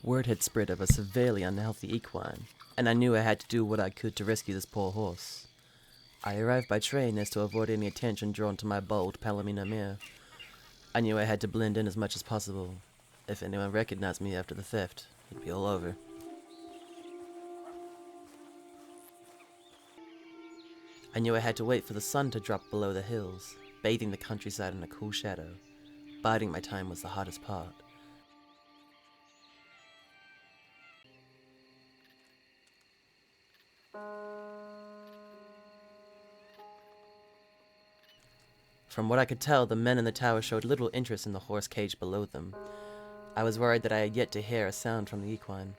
Word had spread of a severely unhealthy equine, and I knew I had to do what I could to rescue this poor horse. I arrived by train as to avoid any attention drawn to my bold Palomino mare. I knew I had to blend in as much as possible. If anyone recognized me after the theft, it'd be all over. I knew I had to wait for the sun to drop below the hills, bathing the countryside in a cool shadow. Biding my time was the hardest part. From what I could tell, the men in the tower showed little interest in the horse cage below them. I was worried that I had yet to hear a sound from the equine.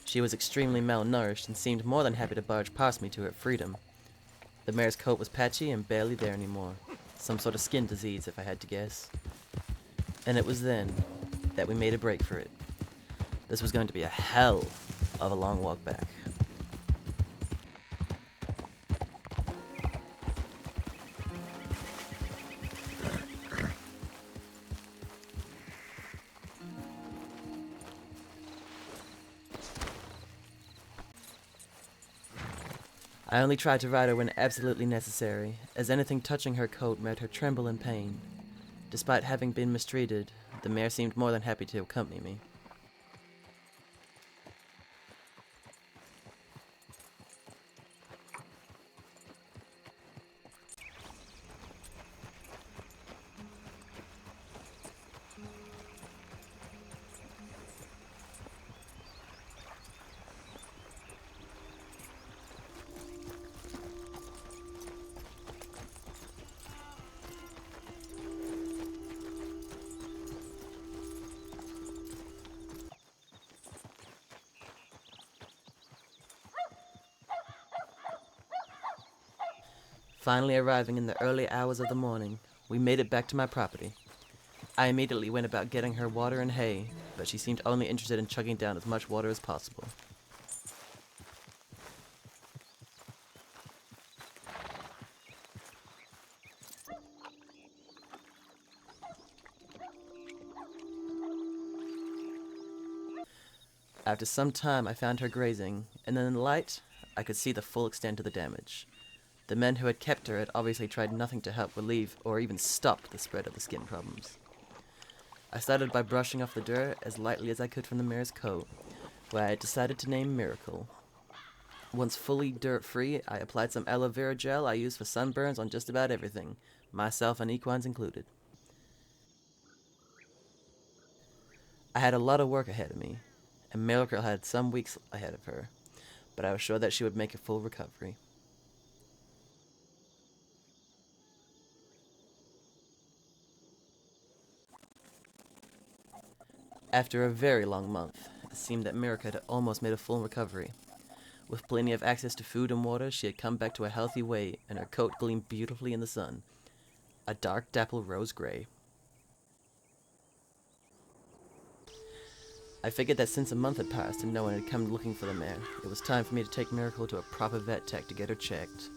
She was extremely malnourished and seemed more than happy to barge past me to her freedom. The mare's coat was patchy and barely there anymore. Some sort of skin disease, if I had to guess. And it was then that we made a break for it. This was going to be a hell of a long walk back. I only tried to ride her when absolutely necessary, as anything touching her coat made her tremble in pain. Despite having been mistreated, the mare seemed more than happy to accompany me. Finally arriving in the early hours of the morning, we made it back to my property. I immediately went about getting her water and hay, but she seemed only interested in chugging down as much water as possible. After some time, I found her grazing, and in the light, I could see the full extent of the damage. The men who had kept her had obviously tried nothing to help relieve or even stop the spread of the skin problems. I started by brushing off the dirt as lightly as I could from the mare's coat, where I had decided to name Miracle. Once fully dirt-free, I applied some aloe vera gel I use for sunburns on just about everything, myself and equines included. I had a lot of work ahead of me, and Miracle had some weeks ahead of her, but I was sure that she would make a full recovery. After a very long month, it seemed that Miracle had almost made a full recovery. With plenty of access to food and water, she had come back to a healthy weight, and her coat gleamed beautifully in the sun. A dark dapple rose gray. I figured that since a month had passed and no one had come looking for the mare, it was time for me to take Miracle to a proper vet tech to get her checked.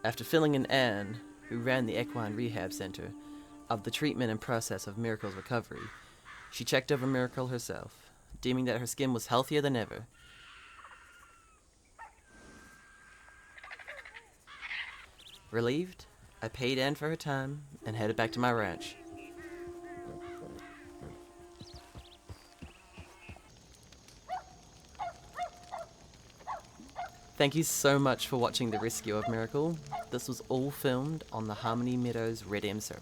After filling in Anne, who ran the equine rehab center, of the treatment and process of Miracle's recovery, she checked over Miracle herself, deeming that her skin was healthier than ever. Relieved, I paid Anne for her time and headed back to my ranch. Thank you so much for watching the rescue of Miracle. This was all filmed on the Harmony Meadows Red M server.